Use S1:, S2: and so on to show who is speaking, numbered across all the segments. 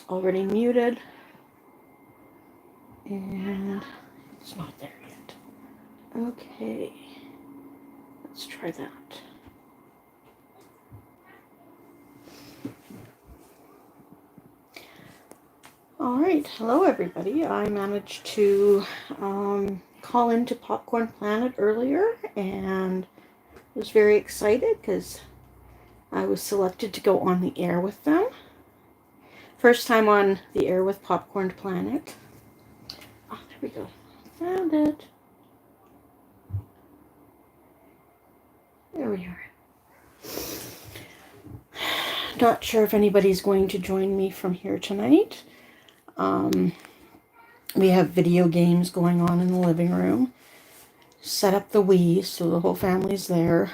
S1: already muted. And it's not there yet. Okay. Let's try that. All right. Hello, everybody. I managed to call into Popcorn Planet earlier and was very excited because I was selected to go on the air with them. First time on the air with Popcorn Planet. Oh, there we go. Found it. There we are. Not sure if anybody's going to join me from here tonight. We have video games going on in the living room. Set up the Wii, so the whole family's there.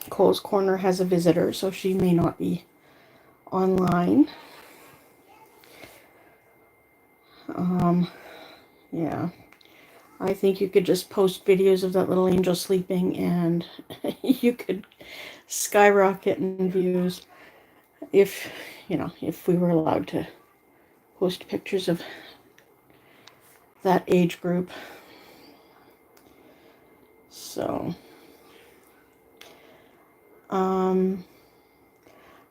S1: Cole's Corner has a visitor, so she may not be online. Yeah. I think you could just post videos of that little angel sleeping and you could skyrocket in views if, if we were allowed to post pictures of that age group. So,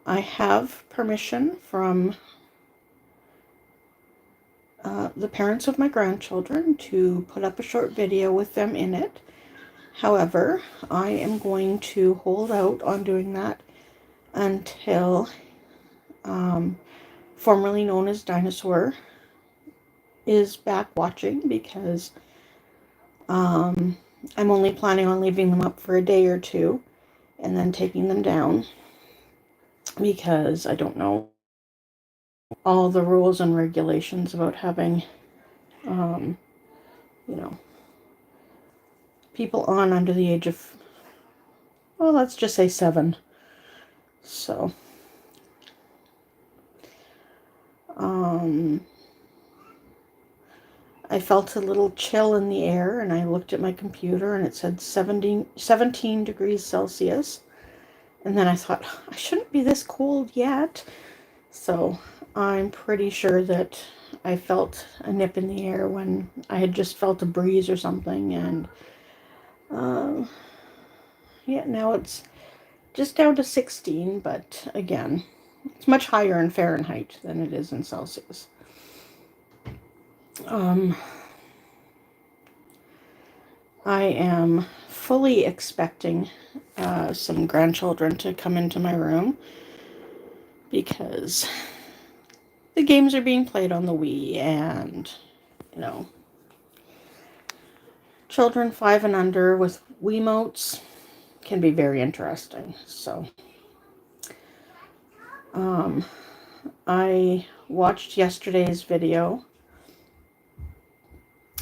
S1: I have permission from the parents of my grandchildren to put up a short video with them in it. However, I am going to hold out on doing that until formerly known as Dinosaur is back watching, because I'm only planning on leaving them up for a day or two and then taking them down, because I don't know all the rules and regulations about having people on under the age of, well, let's just say 7. So I felt a little chill in the air, and I looked at my computer and it said 17 degrees Celsius. And then I thought, I shouldn't be this cold yet. So I'm pretty sure that I felt a nip in the air when I had just felt a breeze or something. And yeah, now it's just down to 16, but again, it's much higher in Fahrenheit than it is in Celsius. I am fully expecting some grandchildren to come into my room, because the games are being played on the Wii, and, children 5 and under with Wiimotes can be very interesting. So, I watched yesterday's video,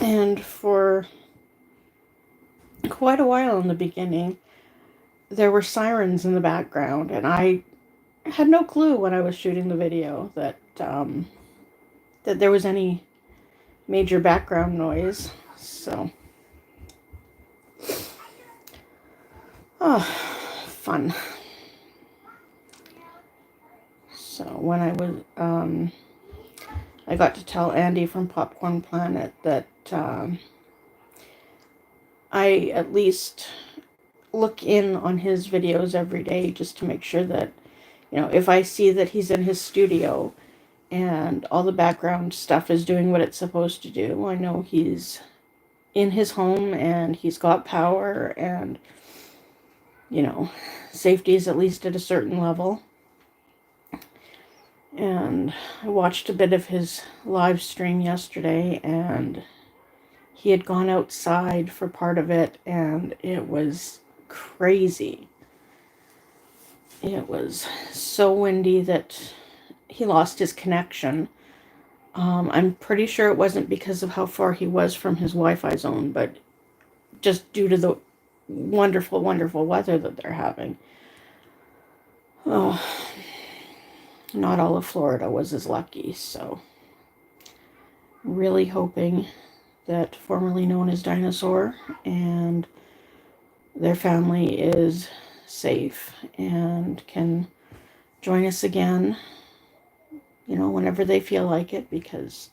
S1: and for quite a while in the beginning, there were sirens in the background, and I had no clue when I was shooting the video that there was any major background noise. So, fun. So when I got to tell Andy from Popcorn Planet that I at least look in on his videos every day, just to make sure that, if I see that he's in his studio and all the background stuff is doing what it's supposed to do, I know he's in his home and he's got power, and, safety is at least at a certain level. And I watched a bit of his live stream yesterday, and he had gone outside for part of it, and it was crazy. It was so windy that he lost his connection. I'm pretty sure it wasn't because of how far he was from his Wi-Fi zone, but just due to the wonderful, wonderful weather that they're having. Oh, not all of Florida was as lucky, so really hoping that formerly known as Dinosaur and their family is safe and can join us again, whenever they feel like it, because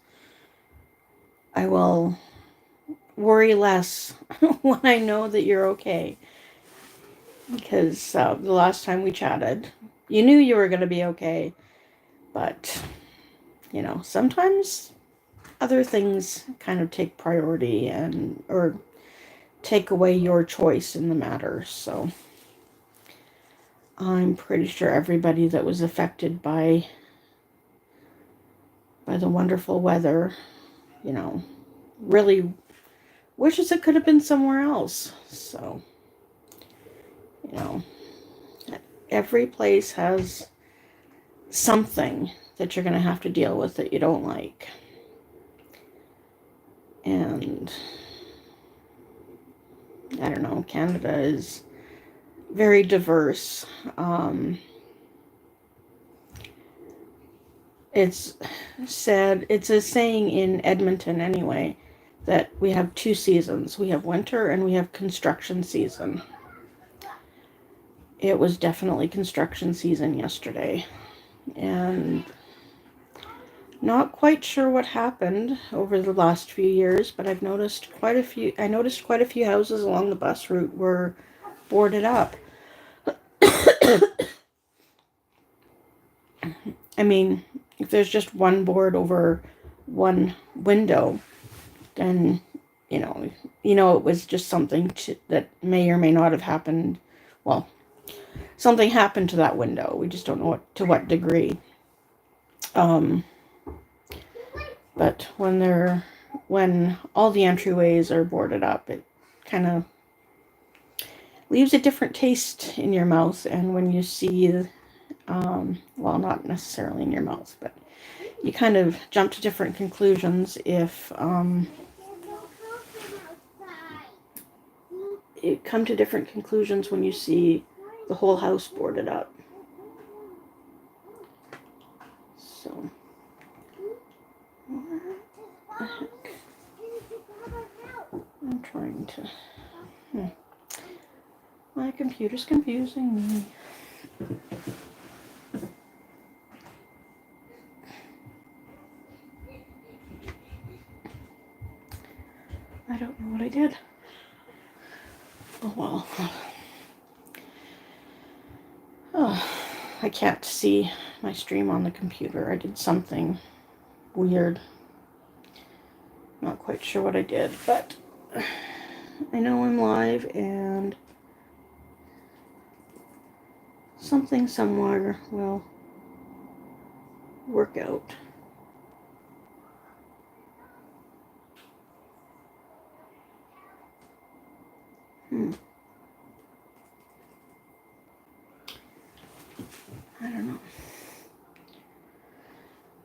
S1: I will worry less when I know that you're okay. Because the last time we chatted, you knew you were going to be okay, but, sometimes other things kind of take priority or take away your choice in the matter. So I'm pretty sure everybody that was affected by the wonderful weather, really wishes it could have been somewhere else. So, you know, every place has something that you're going to have to deal with that you don't like. And I don't know, Canada is very diverse. It's said, it's a saying in Edmonton anyway, that we have two seasons. We have winter and we have construction season. It was definitely construction season yesterday. And not quite sure what happened over the last few years, but I noticed quite a few houses along the bus route were boarded up. I mean, if there's just one board over one window, then it was just something that may or may not have happened. Well, something happened to that window. We just don't know to what degree. But when all the entryways are boarded up, it kind of leaves a different taste in your mouth. And when you see, well, not necessarily in your mouth, but you kind of jump to different conclusions if you come to different conclusions when you see the whole house boarded up. So, what the heck? I'm trying to... My computer's confusing me. I don't know what I did. Oh well. Oh, I can't see my stream on the computer. I did something weird. Not quite sure what I did, but I know I'm live and something somewhere will work out.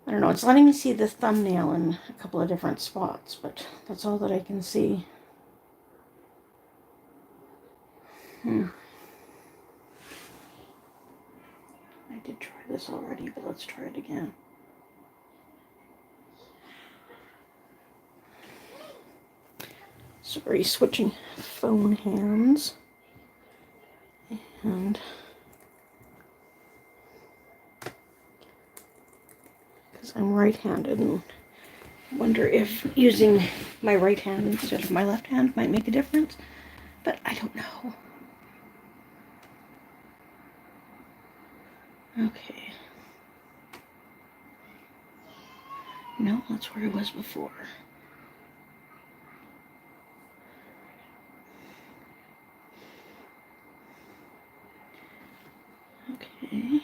S1: I don't know. It's letting me see the thumbnail in a couple of different spots, but that's all that I can see. I did try this already, but let's try it again. Sorry, switching phone hands. And because I'm right-handed and wonder if using my right hand instead of my left hand might make a difference, but I don't know. Okay. No, that's where I was before. Okay.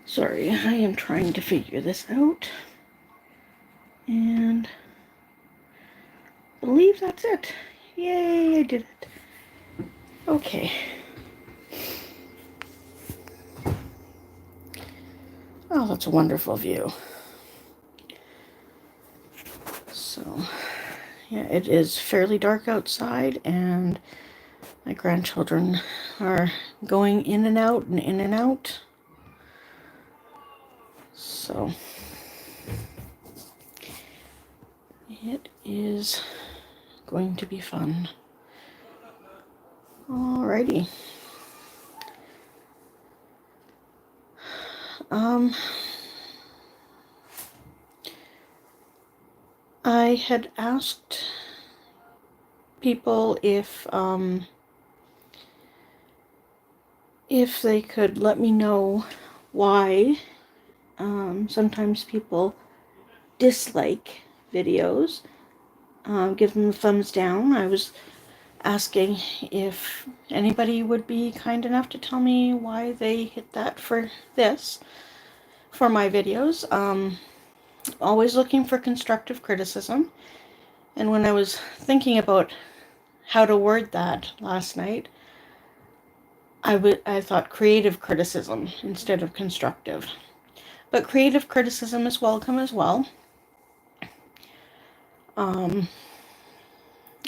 S1: Sorry, I am trying to figure this out. And I believe that's it. Yay, I did it. Okay. Oh, that's a wonderful view. So, yeah, it is fairly dark outside, and my grandchildren are going in and out and in and out. So, it is going to be fun. Alrighty. I had asked people if they could let me know why sometimes people dislike videos, give them a thumbs down. I was asking if anybody would be kind enough to tell me why they hit that for my videos. Always looking for constructive criticism. And when I was thinking about how to word that last night, I thought creative criticism instead of constructive. But creative criticism is welcome as well.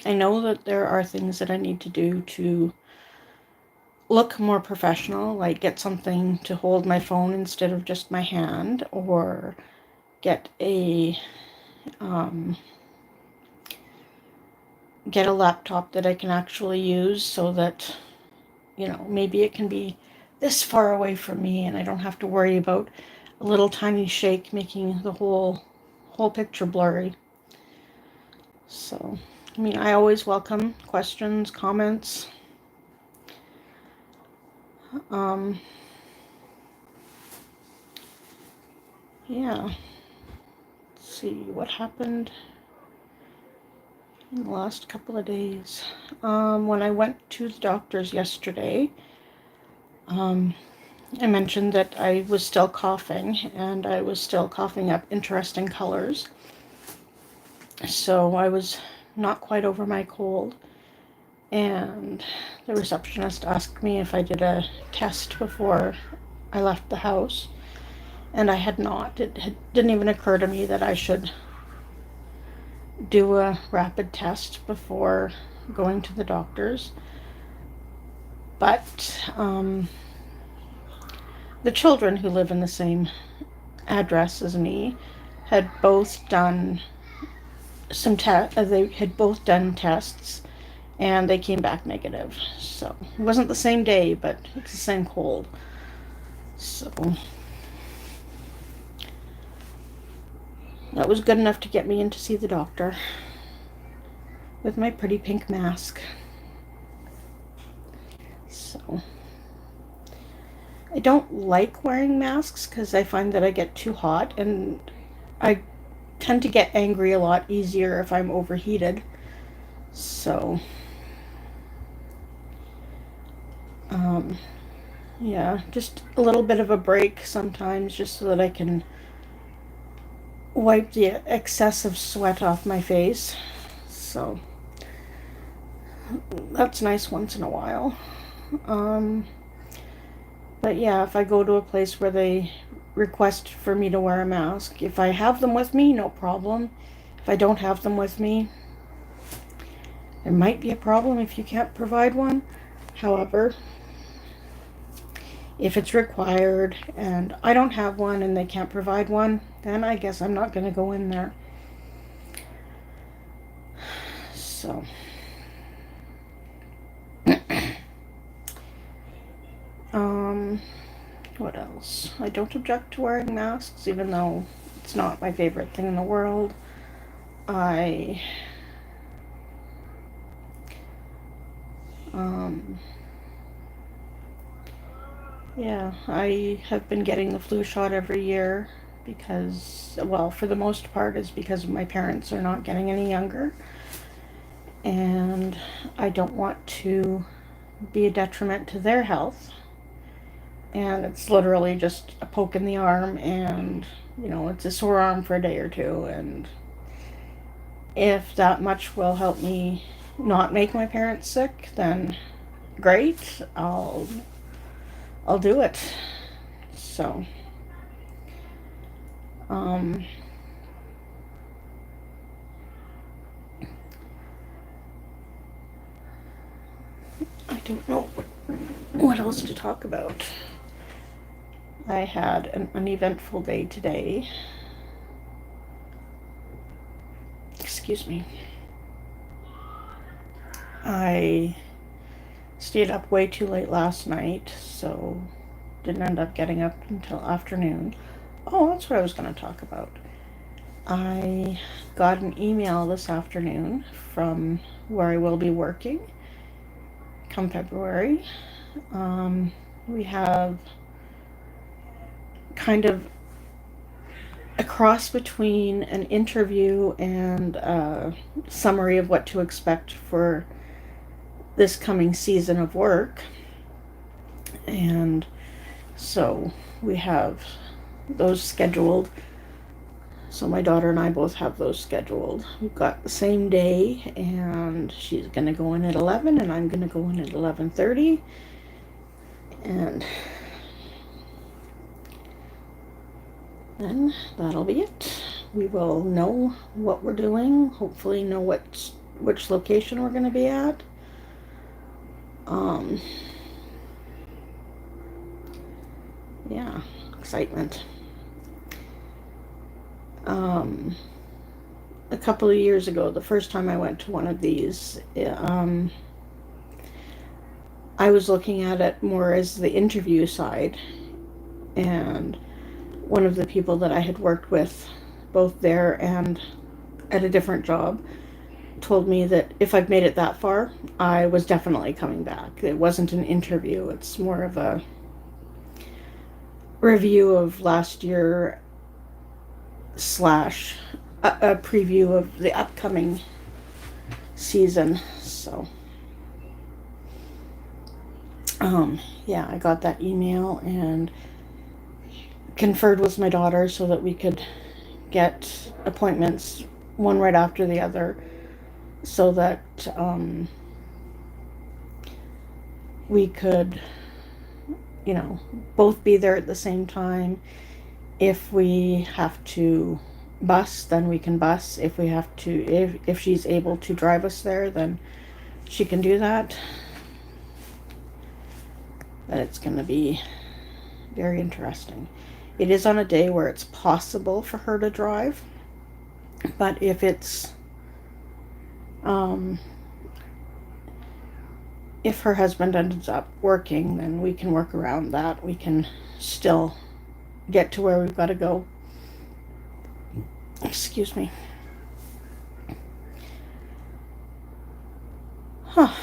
S1: I know that there are things that I need to do to look more professional, like get something to hold my phone instead of just my hand, or get a laptop that I can actually use so that, maybe it can be this far away from me and I don't have to worry about a little tiny shake making the whole picture blurry. So, I always welcome questions, comments. Yeah. Let's see what happened in the last couple of days. When I went to the doctor's yesterday, I mentioned that I was still coughing, and I was still coughing up interesting colors. So I was not quite over my cold. And the receptionist asked me if I did a test before I left the house. And I had not. Didn't even occur to me that I should do a rapid test before going to the doctor's. But the children who live in the same address as me had both done they had both done tests, and they came back negative. So it wasn't the same day, but it's the same cold. So that was good enough to get me in to see the doctor with my pretty pink mask. So I don't like wearing masks because I find that I get too hot, and I tend to get angry a lot easier if I'm overheated. So yeah, just a little bit of a break sometimes, just so that I can wipe the excessive sweat off my face. So that's nice once in a while. But yeah, if I go to a place where they request for me to wear a mask, if I have them with me, no problem. If I don't have them with me, there might be a problem if you can't provide one. However, if it's required and I don't have one and they can't provide one, then I guess I'm not going to go in there. So what else? I don't object to wearing masks, even though it's not my favorite thing in the world. Yeah, I have been getting the flu shot every year because, well, for the most part, it's because my parents are not getting any younger. And I don't want to be a detriment to their health. And it's literally just a poke in the arm, and, it's a sore arm for a day or two. And if that much will help me not make my parents sick, then great. I'll do it. So, I don't know what else to talk about. I had an uneventful day today. Excuse me. I Stayed up way too late last night, so didn't end up getting up until afternoon. Oh, that's what I was going to talk about. I got an email this afternoon from where I will be working come February. We have kind of a cross between an interview and a summary of what to expect for this coming season of work. And so we have those scheduled. So my daughter and I both have those scheduled. We've got the same day, and she's going to go in at 11 and I'm going to go in at 11:30. And then that'll be it. We will know what we're doing, hopefully know which location we're going to be at. Yeah, excitement. A couple of years ago, the first time I went to one of these, I was looking at it more as the interview side, and one of the people that I had worked with, both there and at a different job, told me that if I've made it that far, I was definitely coming back. It wasn't an interview, it's more of a review of last year slash a preview of the upcoming season. So yeah, I got that email and conferred with my daughter so that we could get appointments one right after the other, so that we could, both be there at the same time. If we have to bus, then we can bus. If we have to, if she's able to drive us there, then she can do that. But it's going to be very interesting. It is on a day where it's possible for her to drive, but if it's if her husband ends up working, then we can work around that. We can still get to where we've got to go. Excuse me. Huh.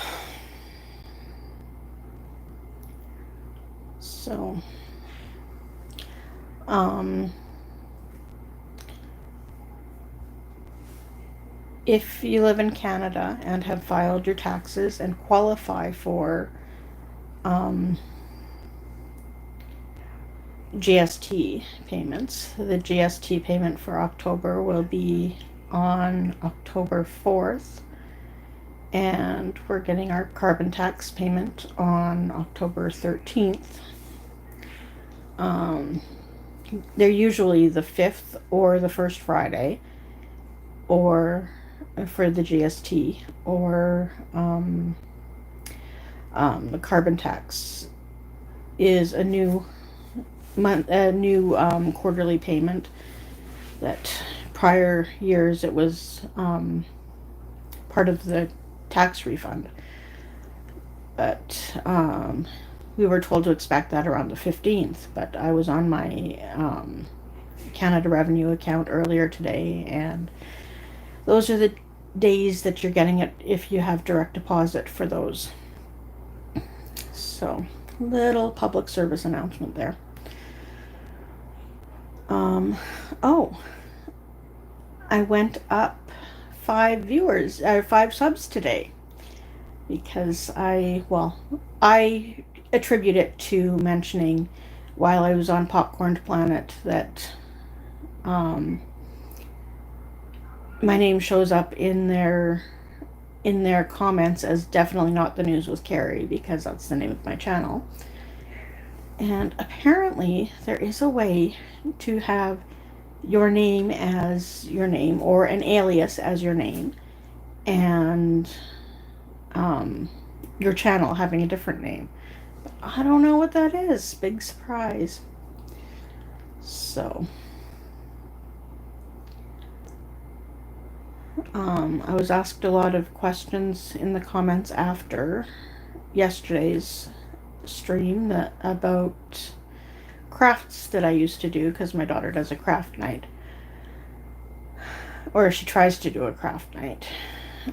S1: So, if you live in Canada and have filed your taxes and qualify for GST payments, the GST payment for October will be on October 4th, and we're getting our carbon tax payment on October 13th. They're usually the 5th or the first Friday, or for the GST, or the carbon tax is a new quarterly payment. That prior years it was part of the tax refund, but we were told to expect that around the 15th, but I was on my Canada Revenue account earlier today, and those are the days that you're getting it if you have direct deposit for those. So, little public service announcement there. Oh, I went up 5 subs today, because I attribute it to mentioning while I was on Popcorn Planet that my name shows up in their comments as definitely not the news with Carrie, because that's the name of my channel. And apparently there is a way to have your name as your name, or an alias as your name, and your channel having a different name. But I don't know what that is. Big surprise. So I was asked a lot of questions in the comments after, yesterday's stream about crafts that I used to do, because my daughter does a craft night, or she tries to do a craft night.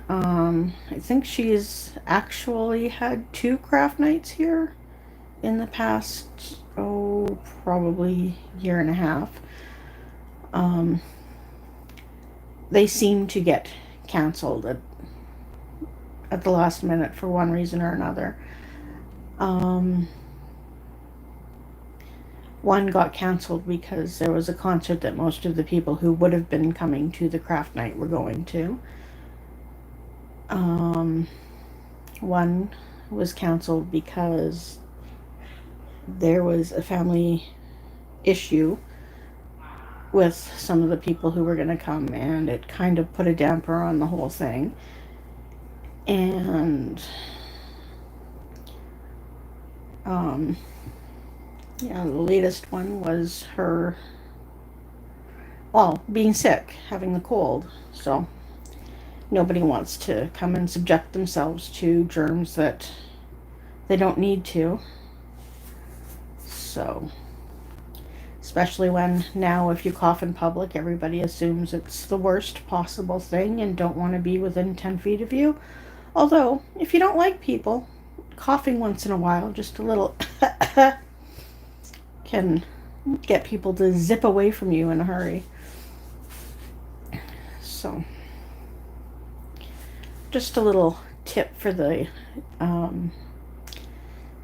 S1: I think she's actually had 2 craft nights here in the past, probably year and a half. They seem to get canceled at the last minute for one reason or another. One got canceled because there was a concert that most of the people who would have been coming to the craft night were going to. One was canceled because there was a family issue with some of the people who were going to come, and it kind of put a damper on the whole thing. And the latest one was her, being sick, having the cold. So nobody wants to come and subject themselves to germs that they don't need to. So, especially when now if you cough in public, everybody assumes it's the worst possible thing and don't want to be within 10 feet of you. Although, if you don't like people, coughing once in a while, just a little can get people to zip away from you in a hurry. So, just a little tip for the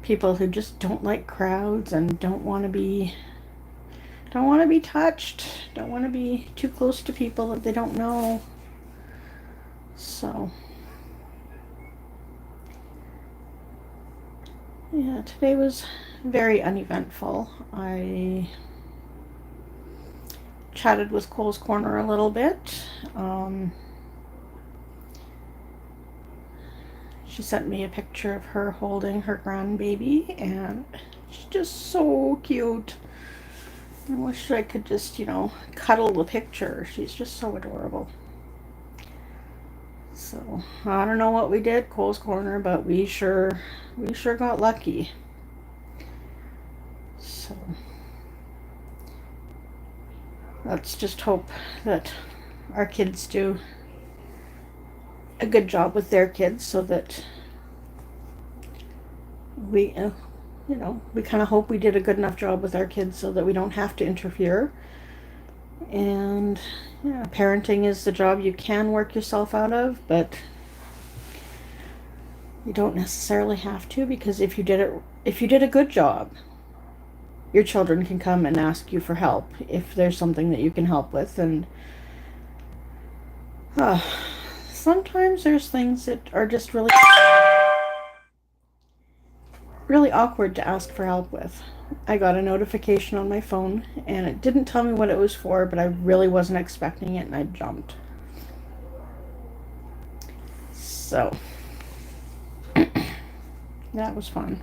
S1: people who just don't like crowds and don't want to be touched, don't want to be too close to people that they don't know. So, yeah, today was very uneventful. I chatted with Cole's Corner a little bit. She sent me a picture of her holding her grandbaby, and she's just so cute. I wish I could just, cuddle the picture. She's just so adorable. So, I don't know what we did, Cole's Corner, but we sure got lucky. So, let's just hope that our kids do a good job with their kids, so that we kind of hope we did a good enough job with our kids so that we don't have to interfere. And yeah, parenting is the job you can work yourself out of, but you don't necessarily have to, because if you did a good job, your children can come and ask you for help if there's something that you can help with. And sometimes there's things that are just really awkward to ask for help with. I got a notification on my phone, and it didn't tell me what it was for, but I really wasn't expecting it, and I jumped. So, that was fun.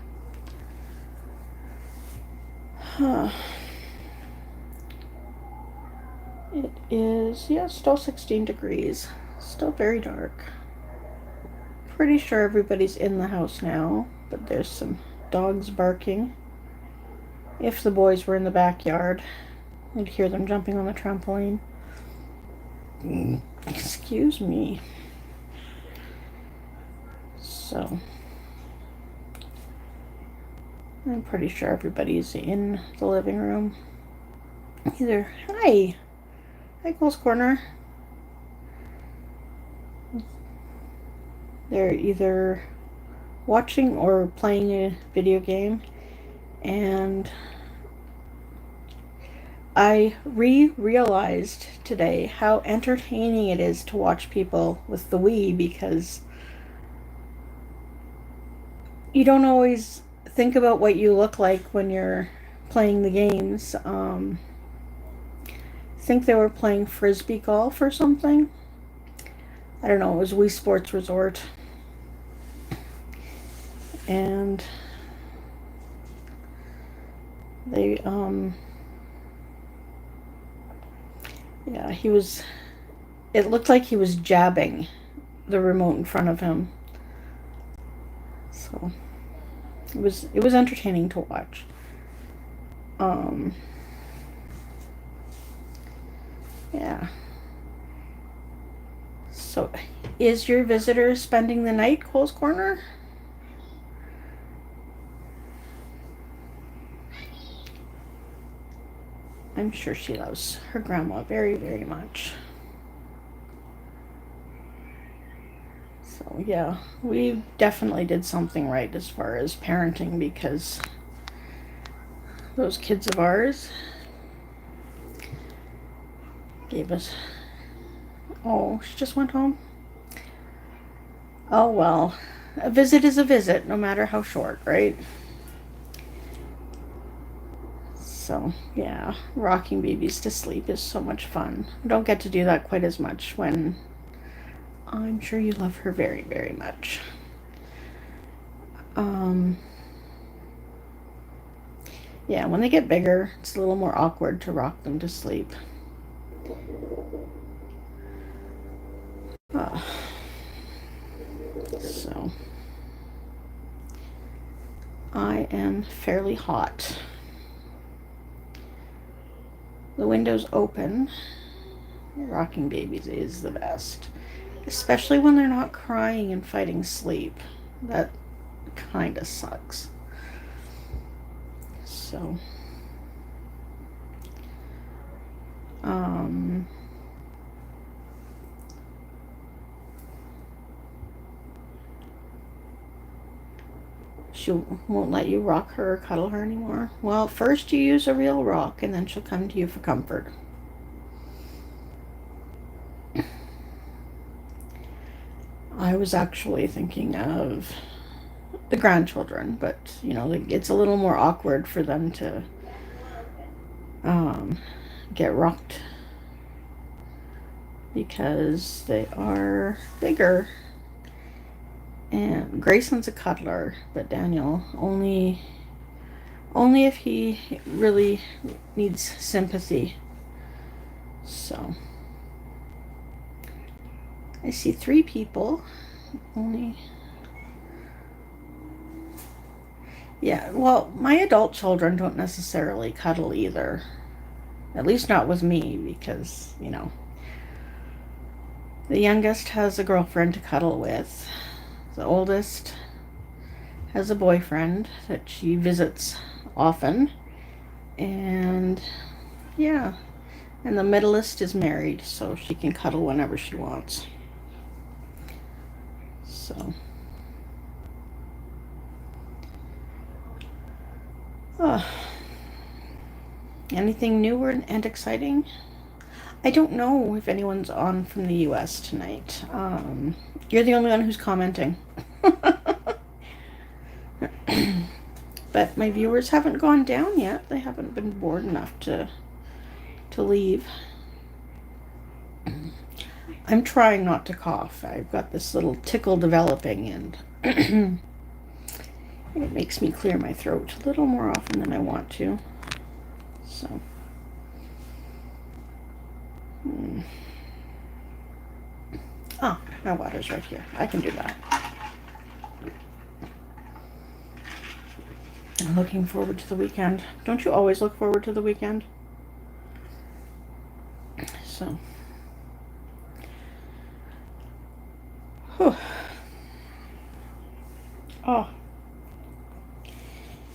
S1: It is, still 16 degrees. Still very dark. Pretty sure everybody's in the house now, but there's some dogs barking. If the boys were in the backyard, I'd hear them jumping on the trampoline. Excuse me. So, I'm pretty sure everybody's in the living room. Hi, Cole's Corner. They're either watching or playing a video game, and I realized today how entertaining it is to watch people with the Wii, because you don't always think about what you look like when you're playing the games. I think they were playing frisbee golf or something. I don't know, it was Wii Sports Resort. And they, it looked like he was jabbing the remote in front of him. So, It was entertaining to watch. Um, yeah. So, is your visitor spending the night, Cole's Corner? I'm sure she loves her grandma very, very much. So, yeah, we definitely did something right as far as parenting, because those kids of ours gave us. Oh, she just went home? Oh, well. A visit is a visit, no matter how short, right? So, yeah, rocking babies to sleep is so much fun. I don't get to do that quite as much when I'm sure you love her very, very much. Yeah, when they get bigger, it's a little more awkward to rock them to sleep. Uh, so, I am fairly hot. The window's open. Rocking babies is the best, especially when they're not crying and fighting sleep. That kind of sucks. So, she won't let you rock her or cuddle her anymore. Well, first you use a real rock, and then she'll come to you for comfort. I was actually thinking of the grandchildren, but it's a little more awkward for them to get rocked because they are bigger. And Grayson's a cuddler, but Daniel only if he really needs sympathy. So I see 3 people. Only. Yeah, well, my adult children don't necessarily cuddle either. At least not with me, because, the youngest has a girlfriend to cuddle with. The oldest has a boyfriend that she visits often. And, yeah. And the middleest is married, so she can cuddle whenever she wants. So. Anything new and exciting? I don't know if anyone's on from the US tonight. You're the only one who's commenting. But my viewers haven't gone down yet. They haven't been bored enough to leave. I'm trying not to cough. I've got this little tickle developing, and it makes me clear my throat a little more often than I want to. So. Oh, my water's right here. I can do that. I'm looking forward to the weekend. Don't you always look forward to the weekend? So. Whew. Oh.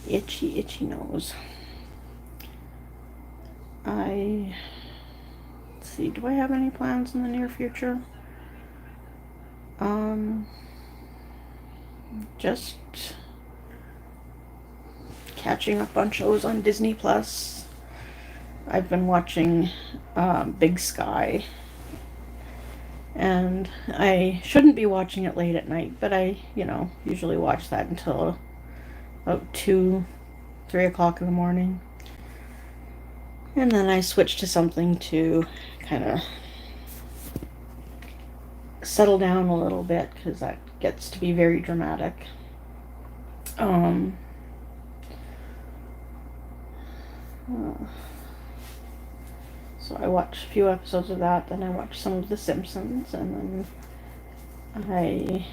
S1: Itchy, itchy nose. Let's see, do I have any plans in the near future? Just catching up on shows on Disney Plus. I've been watching Big Sky, and I shouldn't be watching it late at night, but I, usually watch that until about 2, 3 o'clock in the morning. And then I switch to something to kind of settle down a little bit, because that gets to be very dramatic. So I watched a few episodes of that, then I watched some of The Simpsons, and then I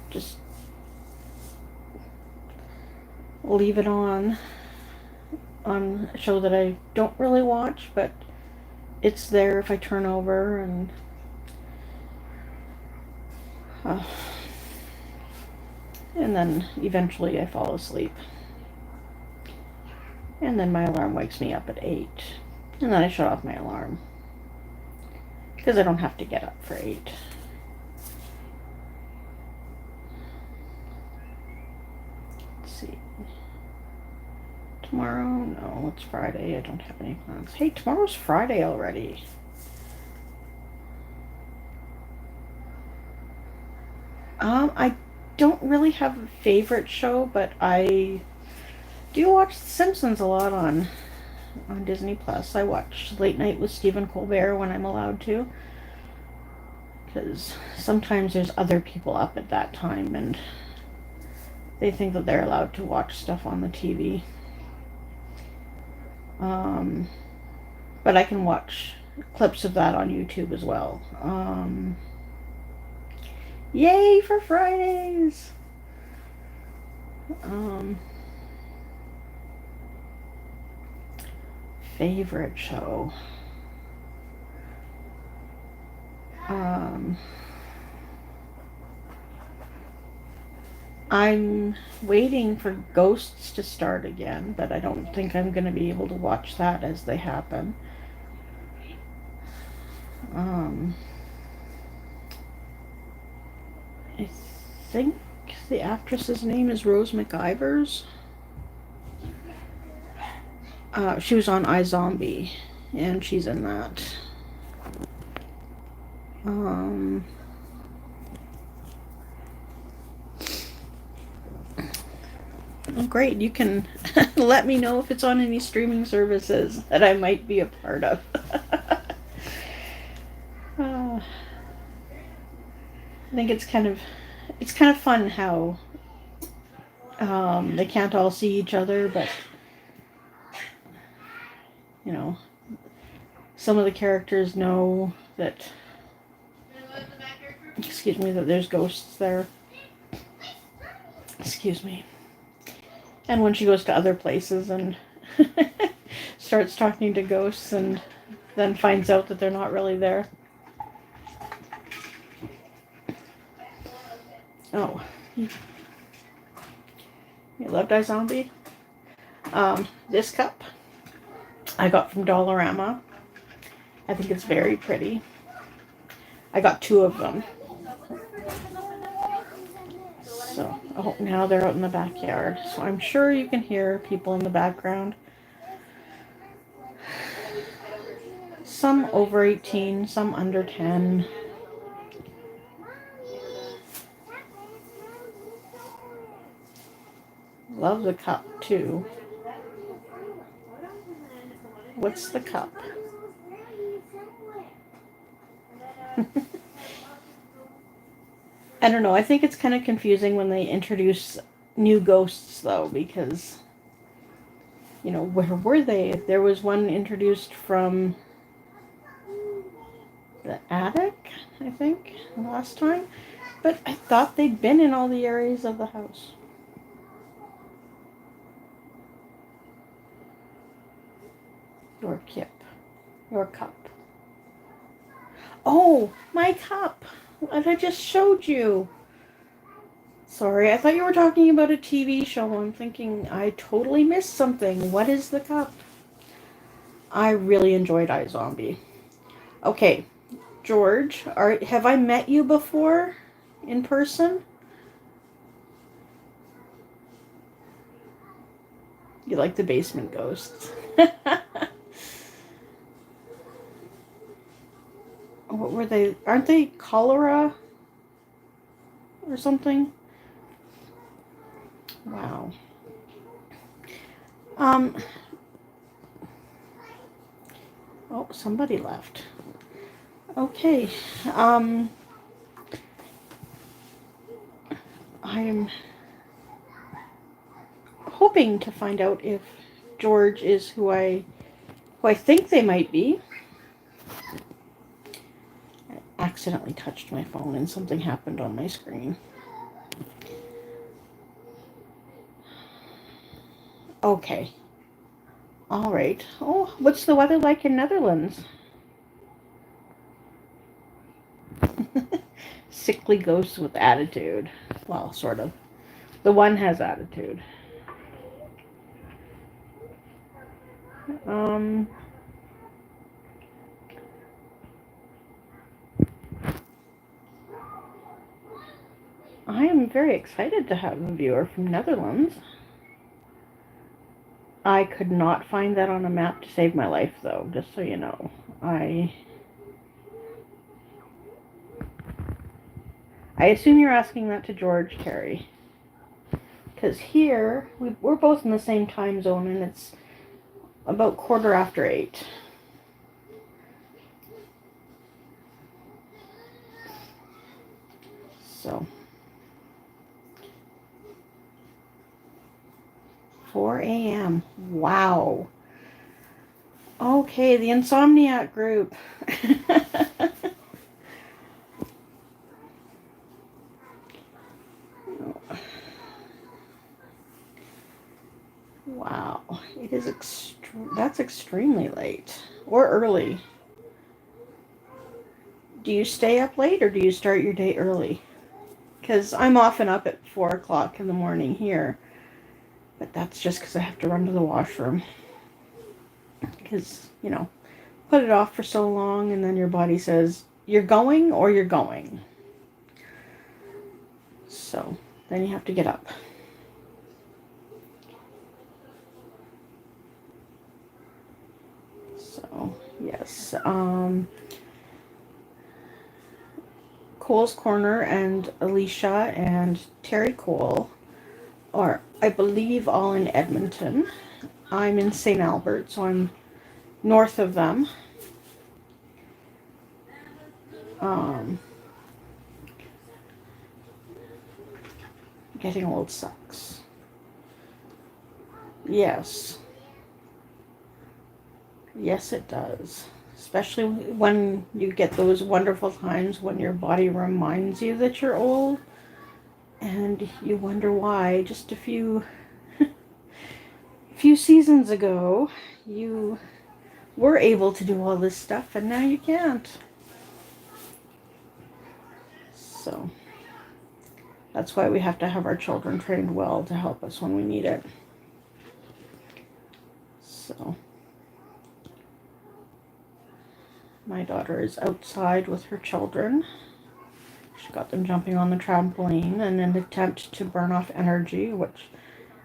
S1: just leave it on a show that I don't really watch, but it's there if I turn over, uh, and then eventually I fall asleep. And then my alarm wakes me up at 8. And then I shut off my alarm. Because I don't have to get up for 8. Let's see. Tomorrow? No, it's Friday. I don't have any plans. Hey, tomorrow's Friday already. I don't really have a favorite show, but I do watch The Simpsons a lot on Disney Plus. I watch Late Night with Stephen Colbert when I'm allowed to, because sometimes there's other people up at that time and they think that they're allowed to watch stuff on the TV. But I can watch clips of that on YouTube as well. Yay for Fridays! Favorite show. I'm waiting for Ghosts to start again, but I don't think I'm going to be able to watch that as they happen. I think the actress's name is Rose McIvers. She was on iZombie, and she's in that. Oh, great. You can let me know if it's on any streaming services that I might be a part of. I think it's kind of fun how they can't all see each other, but you know, some of the characters know that, excuse me, that there's ghosts there. Excuse me. And when she goes to other places and starts talking to ghosts and then finds out that they're not really there. Oh. You loved iZombie? This cup I got from Dollarama. I think it's very pretty. I got 2 of them. So, oh, now they're out in the backyard. So I'm sure you can hear people in the background. Some over 18, some under 10. Love the cup too. What's the cup? I don't know. I think it's kind of confusing when they introduce new ghosts, though, because, you know, where were they? There was one introduced from the attic, I think, last time. But I thought they'd been in all the areas of the house. Your kip. Your cup. Oh, my cup! What I just showed you. Sorry, I thought you were talking about a TV show. I'm thinking I totally missed something. What is the cup? I really enjoyed iZombie. Okay, George, have I met you before in person? You like the basement ghosts. What were they? Aren't they cholera or something? Wow. Oh, somebody left. Okay. I'm hoping to find out if George is who I think they might be. I accidentally touched my phone and something happened on my screen. Okay. All right. Oh, what's the weather like in Netherlands? Sickly ghosts with attitude. Well, sort of. The one has attitude. Um, I am very excited to have a viewer from Netherlands. I could not find that on a map to save my life, though, just so you know. I assume you're asking that to George, Terry. Because here, we're both in the same time zone, and it's about 8:15. So, 4 a.m. Wow. Okay, the Insomniac group. Wow, it is that's extremely late or early. Do you stay up late or do you start your day early? Because I'm often up at 4 o'clock in the morning here, but that's just because I have to run to the washroom. Because, put it off for so long and then your body says, you're going or you're going. So then you have to get up. So, yes. Cole's Corner and Alicia and Terry Cole are, I believe, all in Edmonton. I'm in St. Albert, so I'm north of them. Getting old sucks. Yes. Yes, it does. Especially when you get those wonderful times when your body reminds you that you're old and you wonder why just a few seasons ago you were able to do all this stuff and now you can't. So that's why we have to have our children trained well to help us when we need it. So my daughter is outside with her children. She got them jumping on the trampoline in an attempt to burn off energy, which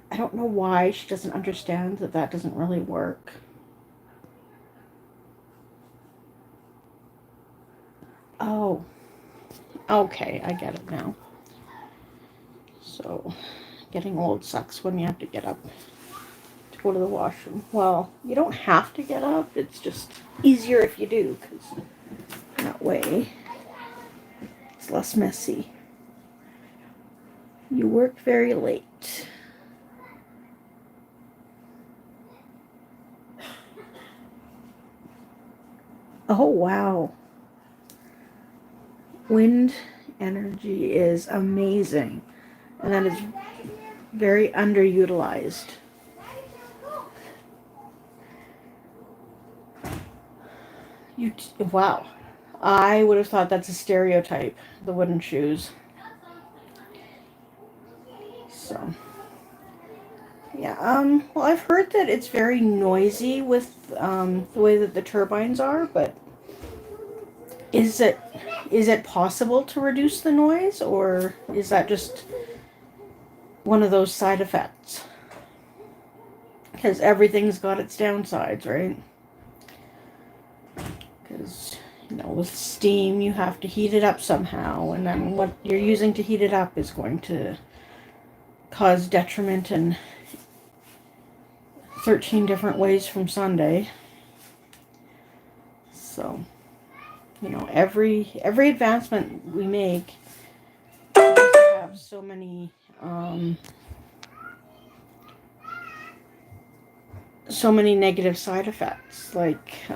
S1: I don't know why she doesn't understand that doesn't really work. Oh, okay, I get it now. So, getting old sucks when you have to get up to go to the washroom. Well, you don't have to get up, it's just easier if you do, because that way it's less messy. You work very late. Oh, wow. Wind energy is amazing, and that is very underutilized. Wow. I would have thought that's a stereotype, the wooden shoes. So, yeah, well, I've heard that it's very noisy with, the way that the turbines are, but is it possible to reduce the noise, or is that just one of those side effects? Because everything's got its downsides, right? Because, with steam, you have to heat it up somehow, and then what you're using to heat it up is going to cause detriment in 13 different ways from Sunday. So, every advancement we make have so many negative side effects, like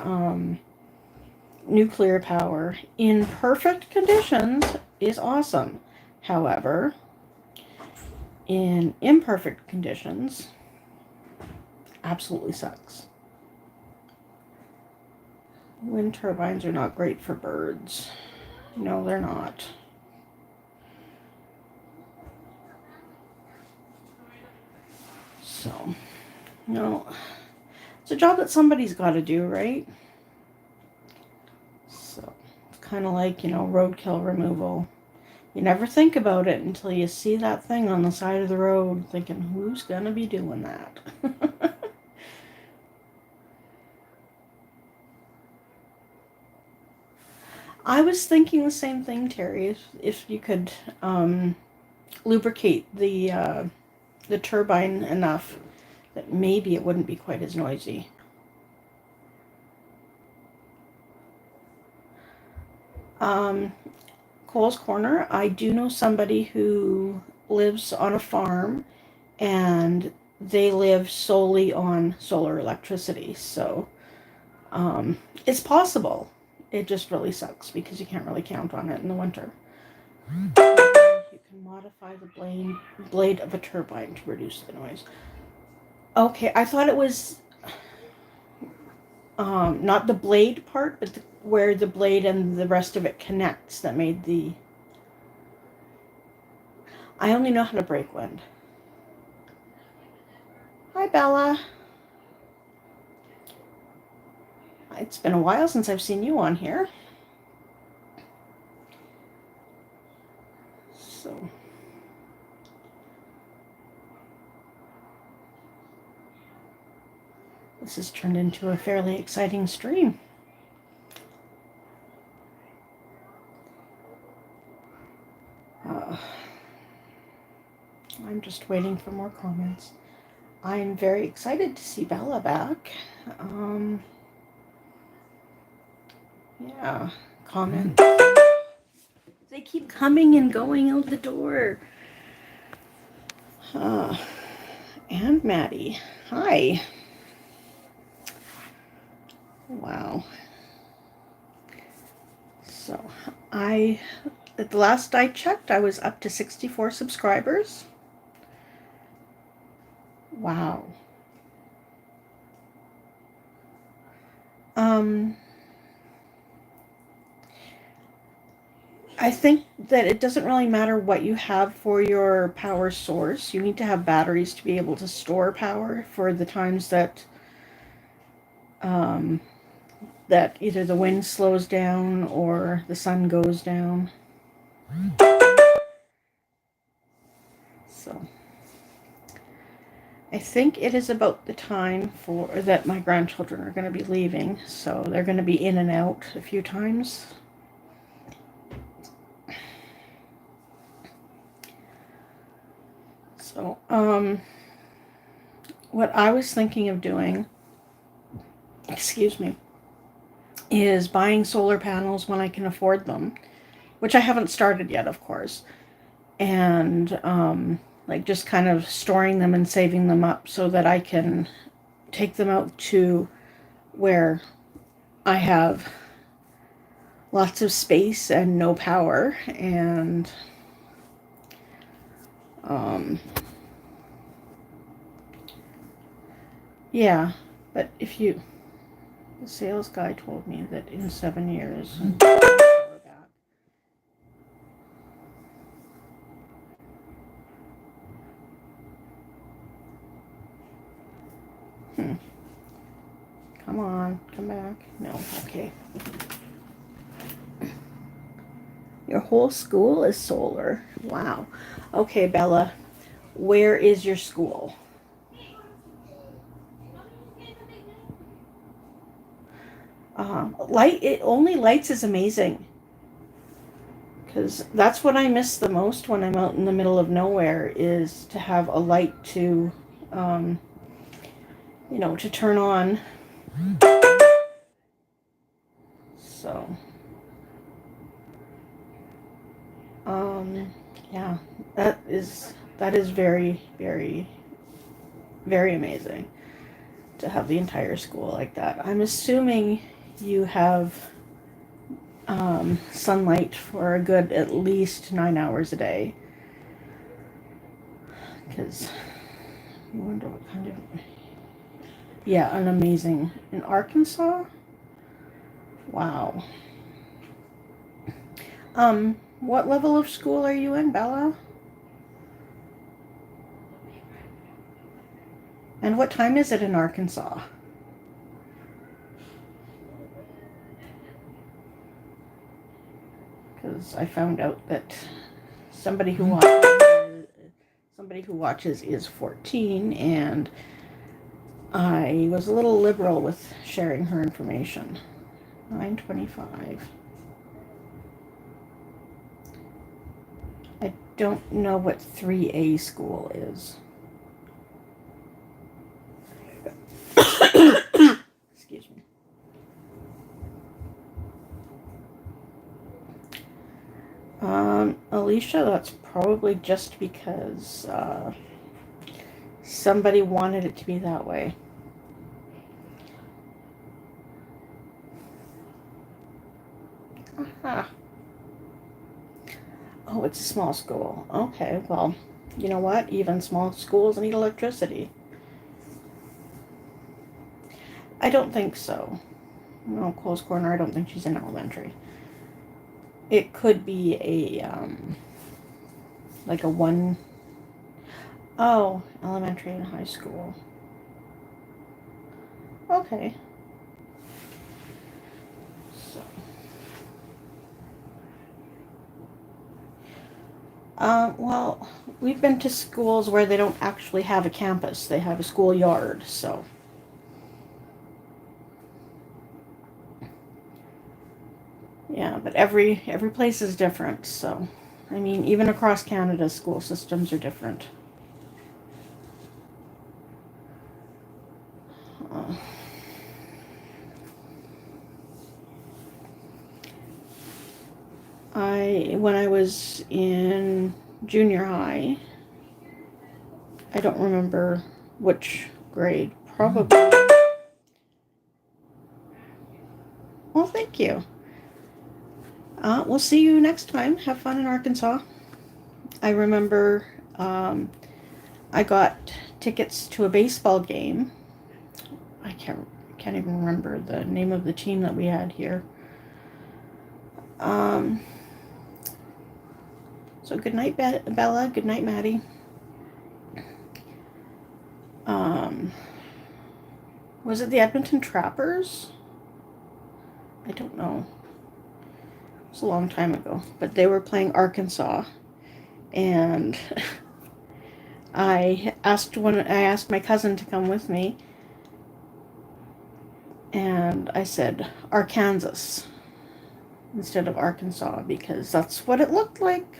S1: nuclear power in perfect conditions is awesome. However, in imperfect conditions, absolutely sucks. Wind turbines are not great for birds. No, they're not. So, no. It's a job that somebody's got to do, right? So, it's kind of like, roadkill removal. You never think about it until you see that thing on the side of the road, thinking, who's going to be doing that? I was thinking the same thing, Terry. If you could lubricate the turbine enough that maybe it wouldn't be quite as noisy. Cole's Corner, I do know somebody who lives on a farm and they live solely on solar electricity. So it's possible. It just really sucks because you can't really count on it in the winter. You can modify the blade of a turbine to reduce the noise. Okay, I thought it was not the blade part, but where the blade and the rest of it connects that made the... I only know how to break wind. Hi, Bella. It's been a while since I've seen you on here. So... this has turned into a fairly exciting stream. I'm just waiting for more comments. I'm very excited to see Bella back. Yeah, comment. They keep coming and going out the door. And Maddie. Hi. Wow. So, at the last I checked, I was up to 64 subscribers. Wow. I think that it doesn't really matter what you have for your power source. You need to have batteries to be able to store power for the times that that either the wind slows down or the sun goes down. So I think it is about the time that my grandchildren are going to be leaving, so they're going to be in and out a few times. So, what I was thinking of doing, excuse me, is buying solar panels when I can afford them, which I haven't started yet, of course, and like just kind of storing them and saving them up so that I can take them out to where I have lots of space and no power, and yeah, but the sales guy told me that in 7 years, Come on, come back. No, okay. Your whole school is solar. Wow. Okay, Bella, where is your school? Only lights is amazing. Because that's what I miss the most when I'm out in the middle of nowhere, is to have a light to, to turn on. So, yeah, that is very, very, very amazing to have the entire school like that. I'm assuming you have sunlight for a good at least 9 hours a day. Because you wonder what kind of... Yeah, an amazing. In Arkansas? Wow. What level of school are you in, Bella? And what time is it in Arkansas? Because I found out that somebody who watches is 14, and I was a little liberal with sharing her information. 9:25. I don't know what 3A school is. Excuse me. Alicia, that's probably just because somebody wanted it to be that way. Aha. Oh, it's a small school. Okay, well, you know what? Even small schools need electricity. I don't think so. No, Cole's Corner, I don't think she's in elementary. It could be like a one. Oh, elementary and high school. Okay. So. Well, we've been to schools where they don't actually have a campus. They have a schoolyard, so. Yeah, but every place is different, so. I mean, even across Canada, school systems are different. When I was in junior high, I don't remember which grade, probably. Well, thank you. We'll see you next time. Have fun in Arkansas. I remember I got tickets to a baseball game. I can't even remember the name of the team that we had here. So good night, Bella. Good night, Maddie. Was it the Edmonton Trappers? I don't know. It was a long time ago, but they were playing Arkansas, and I asked my cousin to come with me, and I said Arkansas instead of Arkansas because that's what it looked like.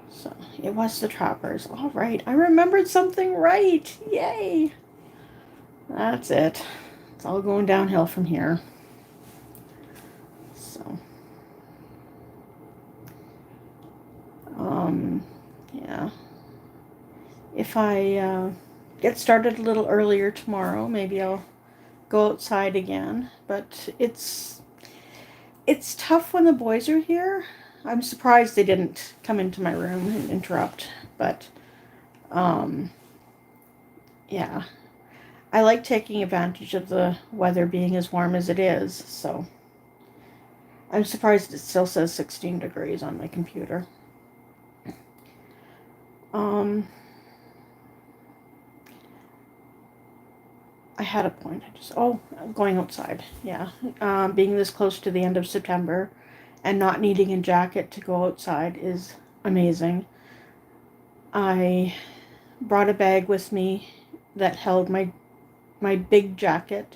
S1: So it was the Trappers. All right, I remembered something right. Yay! That's it. It's all going downhill from here. So, yeah. If I get started a little earlier tomorrow, maybe I'll go outside again. But it's tough when the boys are here. I'm surprised they didn't come into my room and interrupt. But, yeah. I like taking advantage of the weather being as warm as it is, so I'm surprised it still says 16 degrees on my computer. I had a point. I'm going outside. Yeah. Being this close to the end of September and not needing a jacket to go outside is amazing. I brought a bag with me that held my big jacket,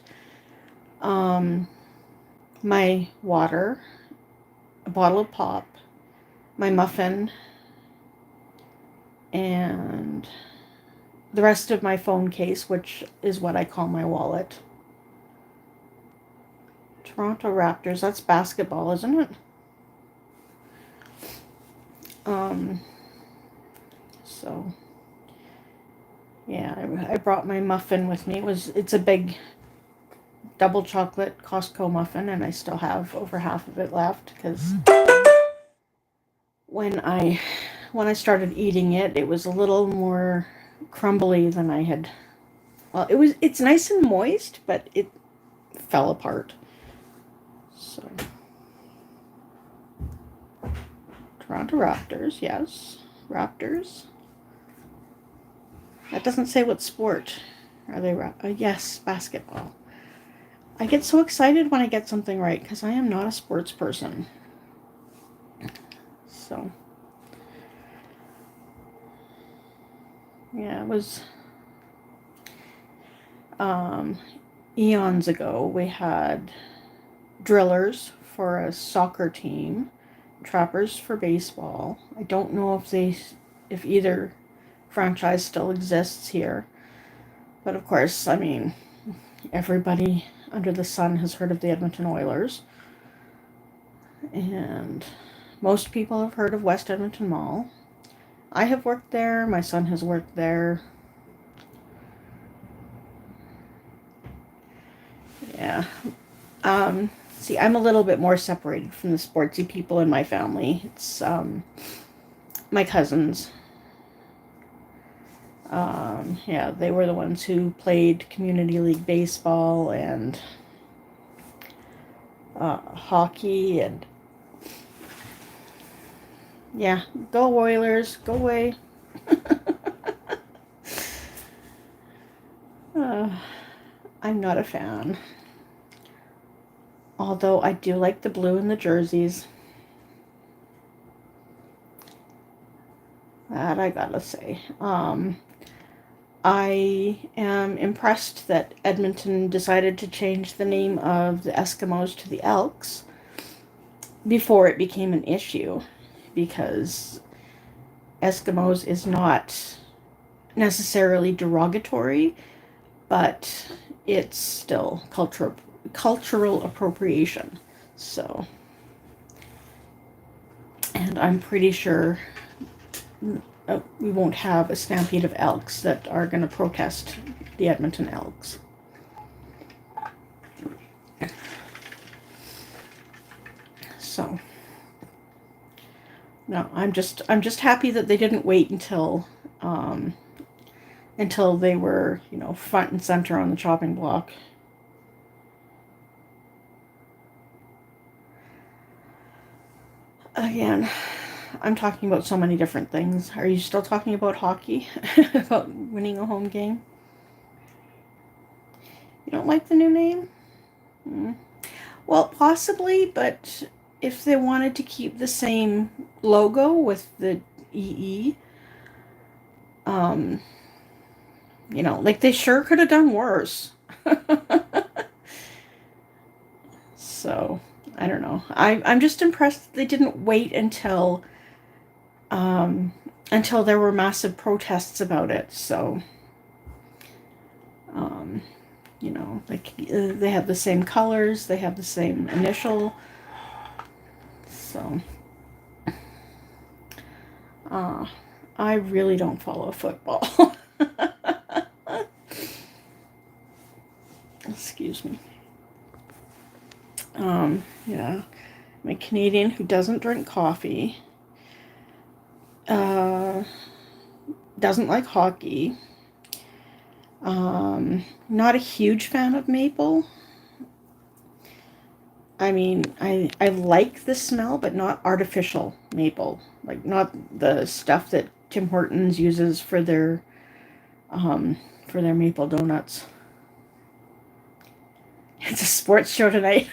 S1: my water, a bottle of pop, my muffin, and the rest of my phone case, which is what I call my wallet. Toronto Raptors, that's basketball, isn't it? So yeah, I brought my muffin with me. It's a big double chocolate Costco muffin, and I still have over half of it left because when I started eating it, it was a little more crumbly than I had Well, it's nice and moist, but it fell apart. So, Toronto Raptors, yes. Raptors. That doesn't say what sport. Are they yes, basketball. I get so excited when I get something right because I am not a sports person. So, yeah, it was eons ago. We had drillers for a soccer team, trappers for baseball. I don't know if either franchise still exists here. But of course, I mean, everybody under the sun has heard of the Edmonton Oilers. And most people have heard of West Edmonton Mall. I have worked there. My son has worked there. Yeah. See, I'm a little bit more separated from the sportsy people in my family. It's my cousins. Yeah, they were the ones who played community league baseball and hockey, and yeah, go Oilers, go away. uh, I'm not a fan. Although I do like the blue in the jerseys. That I gotta say. I am impressed that Edmonton decided to change the name of the Eskimos to the Elks before it became an issue, because Eskimos is not necessarily derogatory, but it's still cultural appropriation. So, and I'm pretty sure we won't have a stampede of Elks that are going to protest the Edmonton Elks. So, no, I'm just happy that they didn't wait until they were, front and center on the chopping block. Again, I'm talking about so many different things. Are you still talking about hockey? About winning a home game? You don't like the new name? Well, possibly, but if they wanted to keep the same logo with the EE, like they sure could have done worse. So, I don't know. I'm just impressed they didn't wait until there were massive protests about it. So, they have the same colors, they have the same initial. So, I really don't follow football. Excuse me. Yeah, I'm a Canadian who doesn't drink coffee, doesn't like hockey, not a huge fan of maple. I mean, I like the smell, but not artificial maple. Like, not the stuff that Tim Hortons uses for their maple donuts. It's a sports show tonight.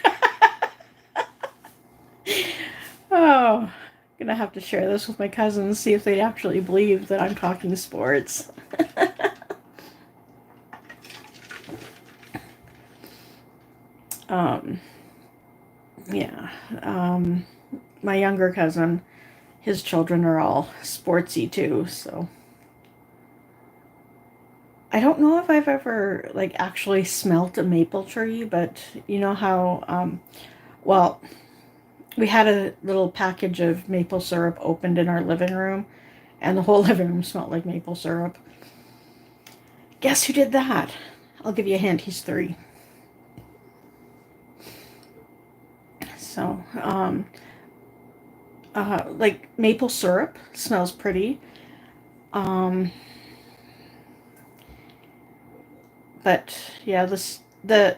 S1: Oh, gonna have to share this with my cousins, see if they'd actually believe that I'm talking sports. Yeah. My younger cousin, his children are all sportsy too, so I don't know if I've ever actually smelt a maple tree, but you know how well, we had a little package of maple syrup opened in our living room, and the whole living room smelled like maple syrup. Guess who did that? I'll give you a hint, he's 3. So, maple syrup smells pretty. Um, But yeah, the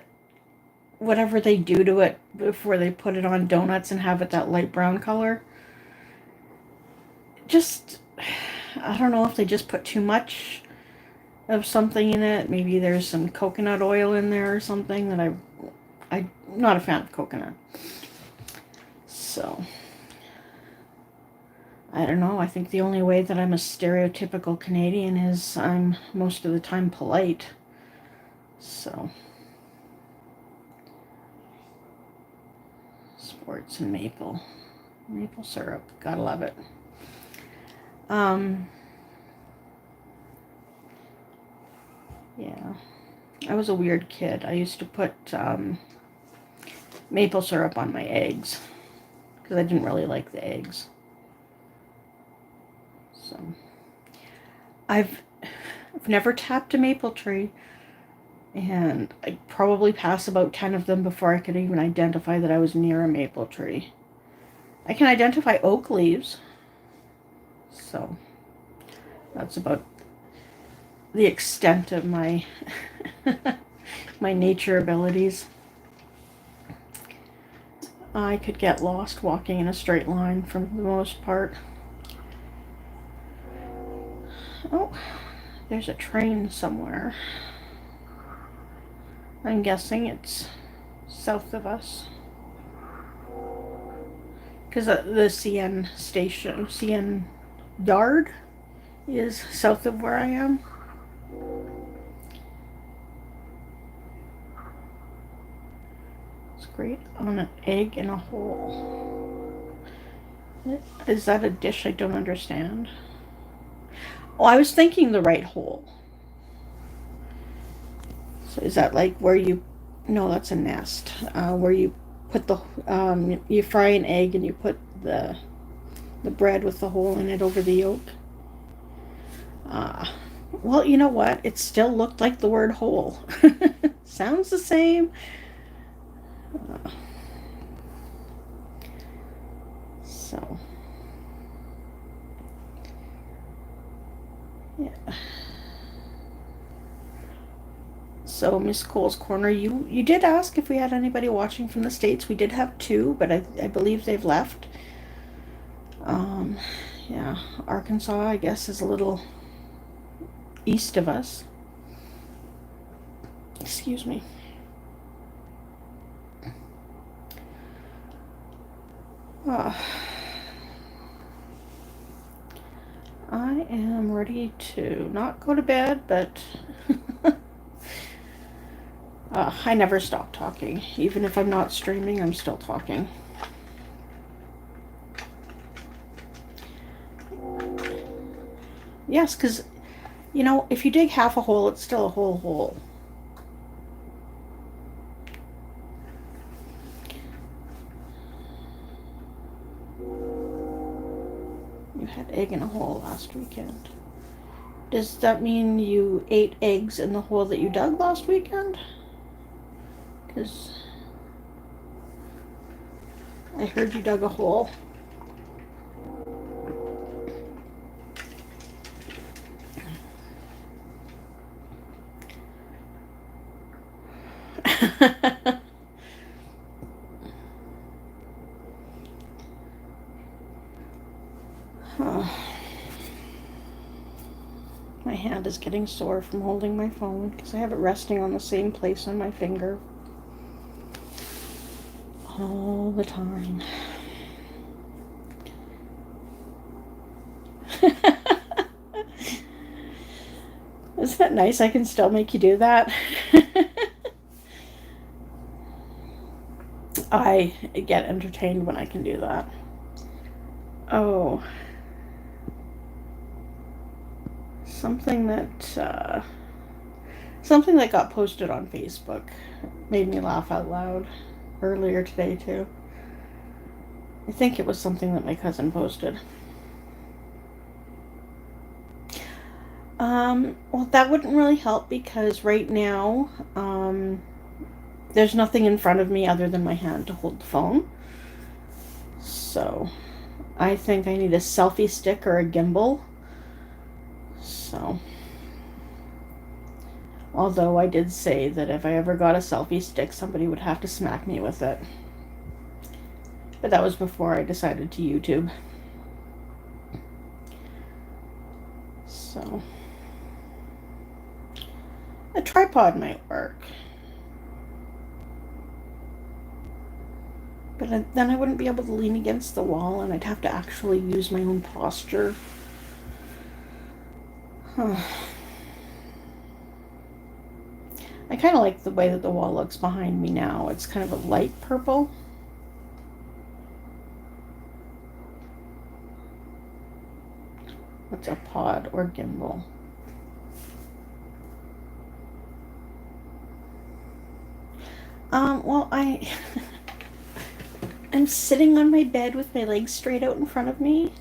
S1: whatever they do to it before they put it on donuts and have it that light brown color, just, I don't know if they just put too much of something in it. Maybe there's some coconut oil in there or something that I'm not a fan of coconut. So I don't know. I think the only way that I'm a stereotypical Canadian is I'm most of the time polite. So sports and maple syrup, gotta love it. Yeah, I was a weird kid. I used to put maple syrup on my eggs because I didn't really like the eggs. So I've never tapped a maple tree, and I'd probably pass about 10 of them before I could even identify that I was near a maple tree. I can identify oak leaves, so that's about the extent of my my nature abilities. I could get lost walking in a straight line for the most part. Oh, there's a train somewhere. I'm guessing it's south of us. Because the CN station, CN yard, is south of where I am. It's great on an egg in a hole. Is that a dish I don't understand? Oh, I was thinking the right hole. So is that like where you? No, that's a nest. Where you put the you fry an egg and you put the bread with the hole in it over the yolk. Uh, well, you know what? It still looked like the word hole. Sounds the same. Uh, so, yeah. So, Miss Cole's Corner, you did ask if we had anybody watching from the States. We did have two, but I believe they've left. Um, yeah, Arkansas, I guess, is a little east of us. Excuse me. Uh, I am ready to not go to bed, but I never stop talking. Even if I'm not streaming, I'm still talking. Yes, because, if you dig half a hole, it's still a whole hole. You had egg in a hole last weekend. Does that mean you ate eggs in the hole that you dug last weekend? Because I heard you dug a hole. Oh. My hand is getting sore from holding my phone because I have it resting on the same place on my finger all the time. Isn't that nice? I can still make you do that. I get entertained when I can do that. Oh. Something that got posted on Facebook made me laugh out loud earlier today too. I think it was something that my cousin posted. Well, that wouldn't really help because right now, there's nothing in front of me other than my hand to hold the phone. So, I think I need a selfie stick or a gimbal. So, Although I did say that if I ever got a selfie stick, somebody would have to smack me with it. But that was before I decided to YouTube. So, a tripod might work. But then I wouldn't be able to lean against the wall, and I'd have to actually use my own posture. I kind of like the way that the wall looks behind me now. It's kind of a light purple. What's a pod or gimbal? Well, I'm sitting on my bed with my legs straight out in front of me.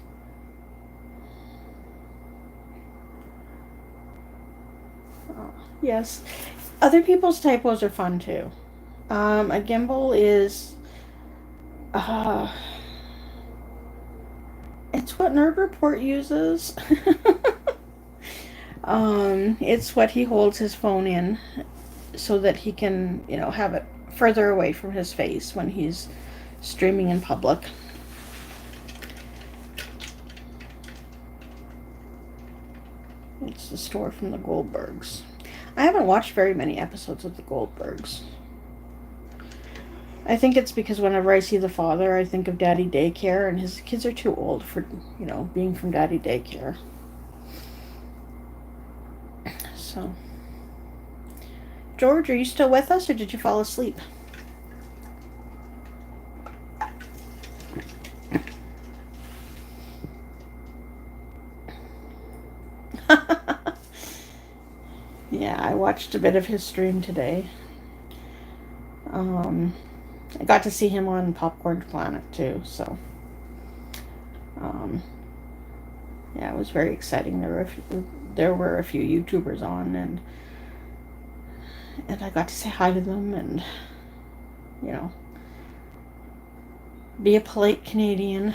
S1: Yes. Other people's typos are fun too. A gimbal is, uh, it's what Nerd Report uses. It's what he holds his phone in so that he can, have it further away from his face when he's streaming in public. It's the store from the Goldbergs. I haven't watched very many episodes of the Goldbergs. I think it's because whenever I see the father, I think of Daddy Daycare, and his kids are too old for, being from Daddy Daycare. So, George, are you still with us, or did you fall asleep? Yeah, I watched a bit of his stream today. I got to see him on Popcorn Planet too, so yeah, it was very exciting. There were a few YouTubers on, and I got to say hi to them, and be a polite Canadian,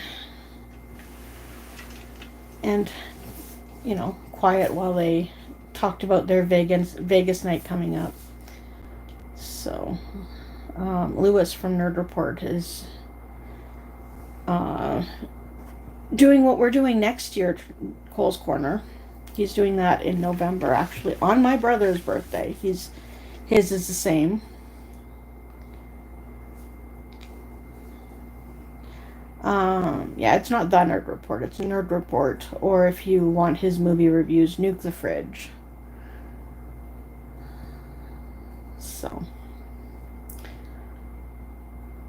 S1: and quiet while they talked about their Vegas night coming up. So, Lewis from Nerd Report is doing what we're doing next year, Cole's Corner. He's doing that in November, actually, on my brother's birthday. His is the same. Yeah, it's not the Nerd Report, it's a Nerd Report. Or if you want his movie reviews, Nuke the Fridge. So,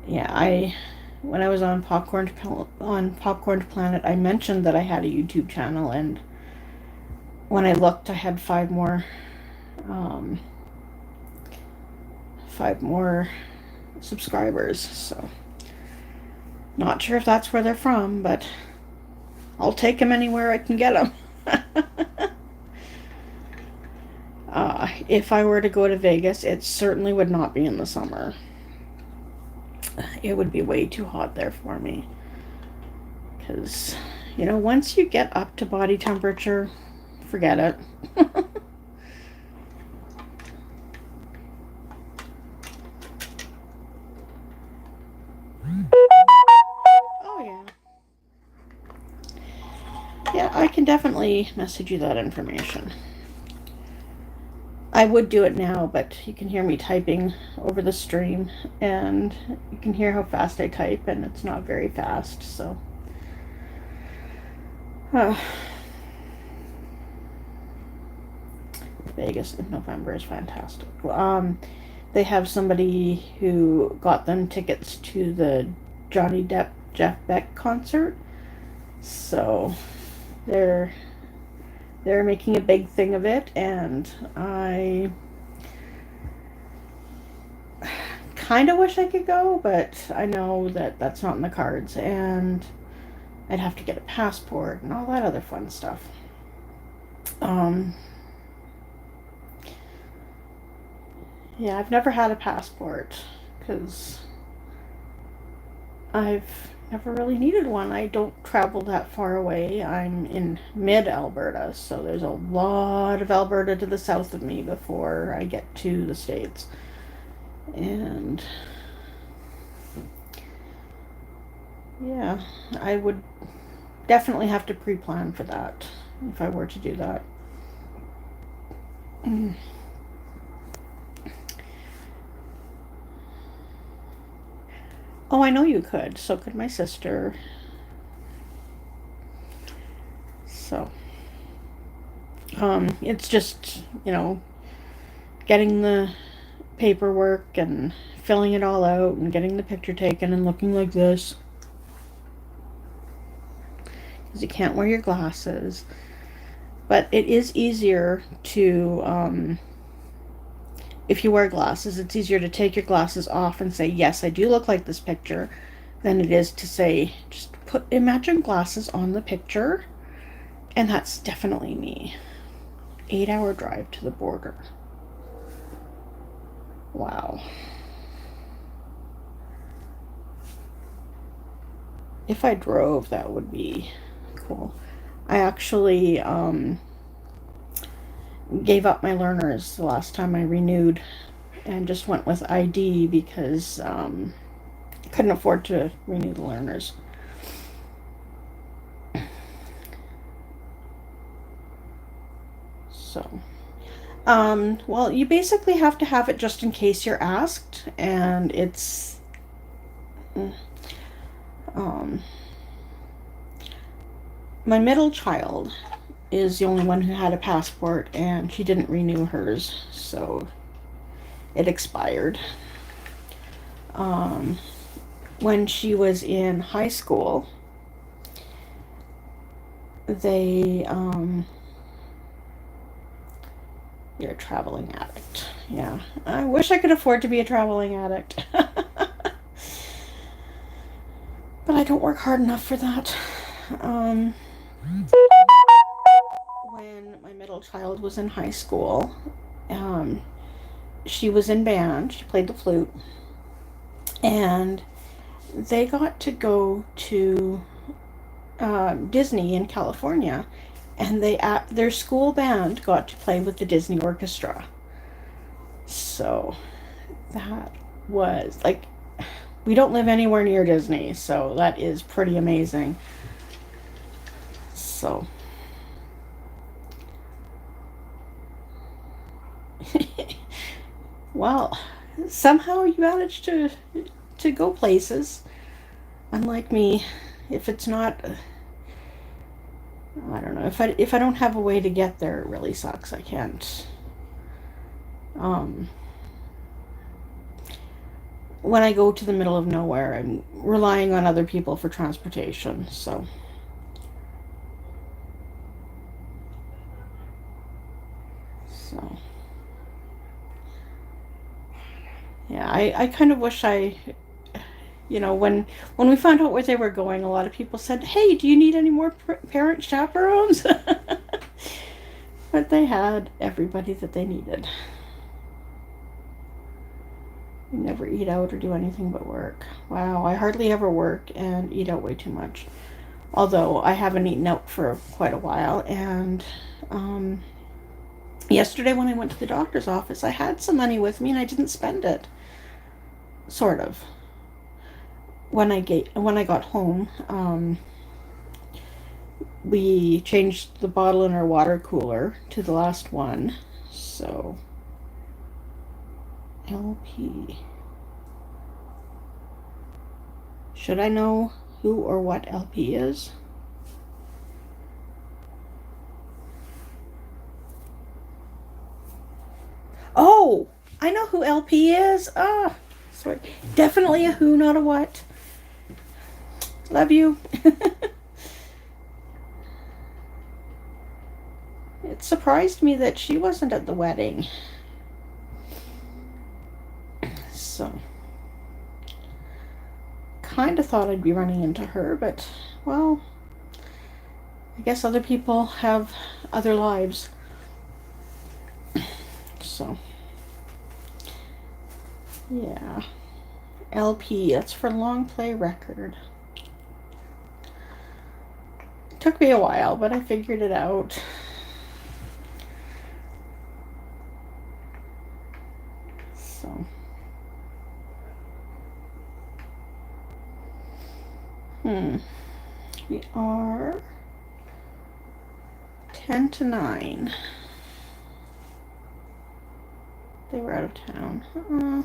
S1: yeah, when I was on Popcorn Planet, I mentioned that I had a YouTube channel, and when I looked, I had five more subscribers. So, not sure if that's where they're from, but I'll take them anywhere I can get them. If I were to go to Vegas, it certainly would not be in the summer. It would be way too hot there for me. Because, once you get up to body temperature, forget it. Oh, yeah. Yeah, I can definitely message you that information. I would do it now, but you can hear me typing over the stream, and you can hear how fast I type, and it's not very fast, so. Vegas in November is fantastic. They have somebody who got them tickets to the Johnny Depp Jeff Beck concert, so they're making a big thing of it, and I kind of wish I could go, but I know that that's not in the cards, and I'd have to get a passport and all that other fun stuff. Yeah, I've never had a passport because I've never really needed one. I don't travel that far away. I'm in mid-Alberta, so there's a lot of Alberta to the south of me before I get to the States. And yeah, I would definitely have to pre-plan for that if I were to do that. Oh, I know you could. So could my sister. So, it's just, getting the paperwork and filling it all out and getting the picture taken and looking like this. Because you can't wear your glasses. But it is easier to, if you wear glasses, it's easier to take your glasses off and say, yes, I do look like this picture, than it is to say, just imagine glasses on the picture, and that's definitely me. 8-hour drive to the border. Wow. If I drove, that would be cool. I actually gave up my learners the last time I renewed and just went with ID because couldn't afford to renew the learners. So, well, you basically have to have it just in case you're asked, and it's, um, my middle child is the only one who had a passport, and she didn't renew hers, so it expired. When she was in high school, you're a traveling addict. Yeah, I wish I could afford to be a traveling addict. But I don't work hard enough for that. When my middle child was in high school, she was in band. She played the flute. And they got to go to Disney in California. And their school band got to play with the Disney Orchestra. So that was like, we don't live anywhere near Disney, so that is pretty amazing. So, well, somehow you managed to go places. Unlike me, if it's not, I don't know, if I don't have a way to get there, it really sucks. I can't. When I go to the middle of nowhere, I'm relying on other people for transportation. So. Yeah, I kind of wish when we found out where they were going, a lot of people said, "Hey, do you need any more parent chaperones?" But they had everybody that they needed. We never eat out or do anything but work. Wow, I hardly ever work and eat out way too much. Although I haven't eaten out for quite a while, and yesterday when I went to the doctor's office, I had some money with me and I didn't spend it. Sort of. When I got home, we changed the bottle in our water cooler to the last one. So, LP. Should I know who or what LP is? Oh, I know who LP is. Ah, sorry. Definitely a who, not a what. Love you. It surprised me that she wasn't at the wedding. So, kind of thought I'd be running into her, but, well, I guess other people have other lives. So, yeah. LP, that's for long play record. took me a while, but I figured it out. So, we are 10 to 9. They were out of town.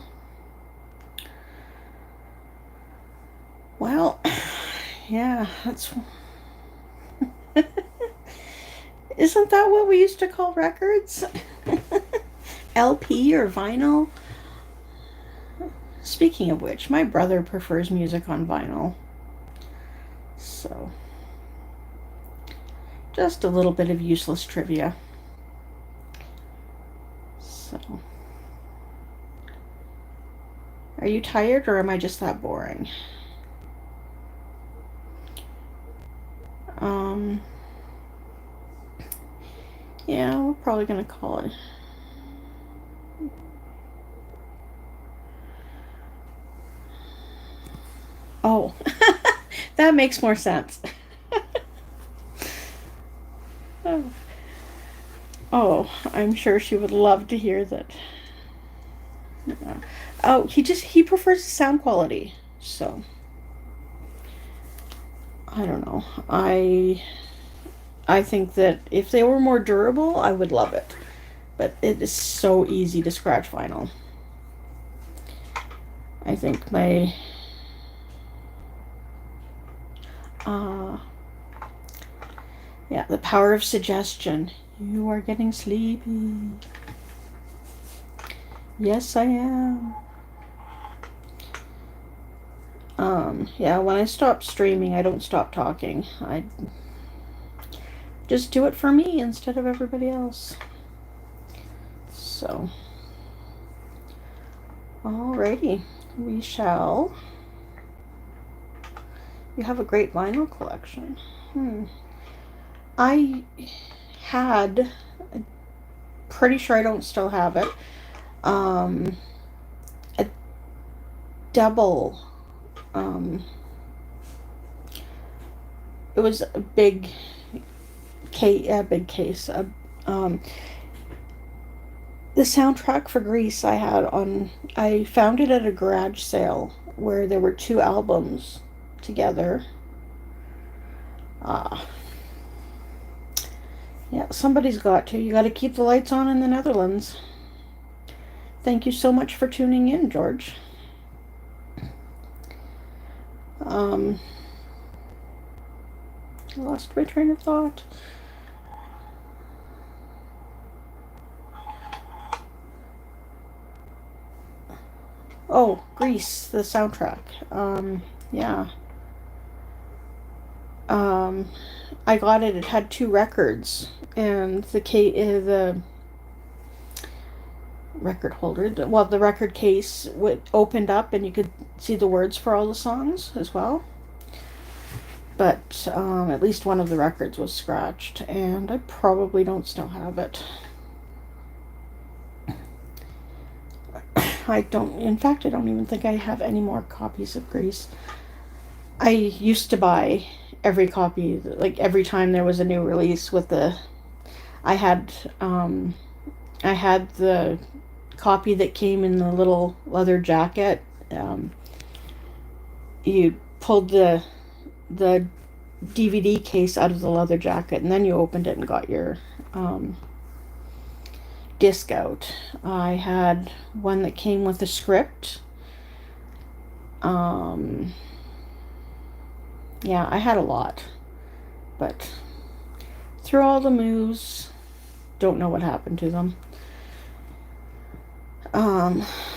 S1: Well, yeah, that's... Isn't that what we used to call records? LP or vinyl? Speaking of which, my brother prefers music on vinyl. So, just a little bit of useless trivia. So, are you tired or am I just that boring? Yeah, we're probably gonna call it. Oh, that makes more sense. Oh, I'm sure she would love to hear that. Oh, he prefers the sound quality. So, I don't know. I think that if they were more durable, I would love it. But it is so easy to scratch vinyl. I think my yeah, the power of suggestion. You are getting sleepy. Yes, I am. Yeah, when I stop streaming, I don't stop talking. I just do it for me instead of everybody else. So, alrighty, we shall. You have a great vinyl collection. I had, pretty sure I don't still have it, a double, it was a big case. The soundtrack for Grease I found it at a garage sale where there were 2 albums together. Yeah, somebody's got to. You got to keep the lights on in the Netherlands. Thank you so much for tuning in, George. I lost my train of thought. Oh, Grease, the soundtrack. Yeah. I got it. It had 2 records, and the record holder, the record case opened up, and you could see the words for all the songs as well. But at least one of the records was scratched, and I probably don't still have it. In fact, I don't even think I have any more copies of Grease. I used to buy every copy, like every time there was a new release I had the copy that came in the little leather jacket. You pulled the DVD case out of the leather jacket, and then you opened it and got your disc out. I had one that came with a script. Yeah, I had a lot, but through all the moves, don't know what happened to them.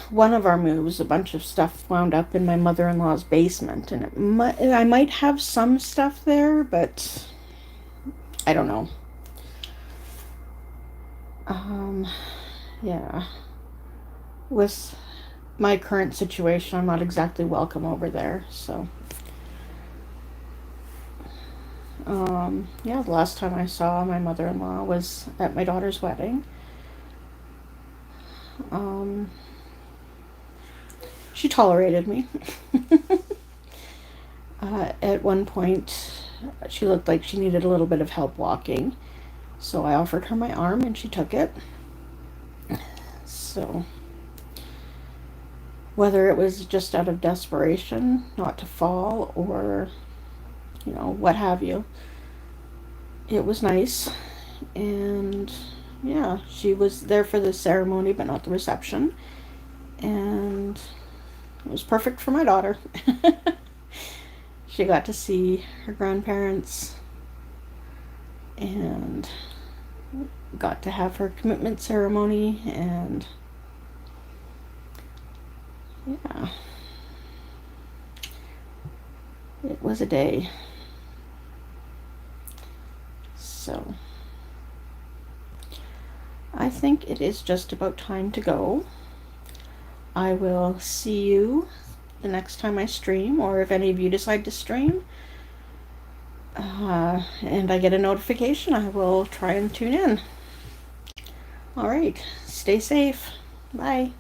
S1: One of our moves, a bunch of stuff wound up in my mother-in-law's basement, and I might have some stuff there, but I don't know. Yeah. With my current situation, I'm not exactly welcome over there, so. Yeah, the last time I saw my mother-in-law was at my daughter's wedding. She tolerated me. At one point, she looked like she needed a little bit of help walking. So I offered her my arm and she took it. So whether it was just out of desperation not to fall or, what have you, it was nice. And yeah, she was there for the ceremony but not the reception. And it was perfect for my daughter. She got to see her grandparents and got to have her commitment ceremony, and yeah, it was a day. So I think it is just about time to go. I will see you the next time I stream, or if any of you decide to stream, and I get a notification, I will try and tune in. All right, stay safe. Bye.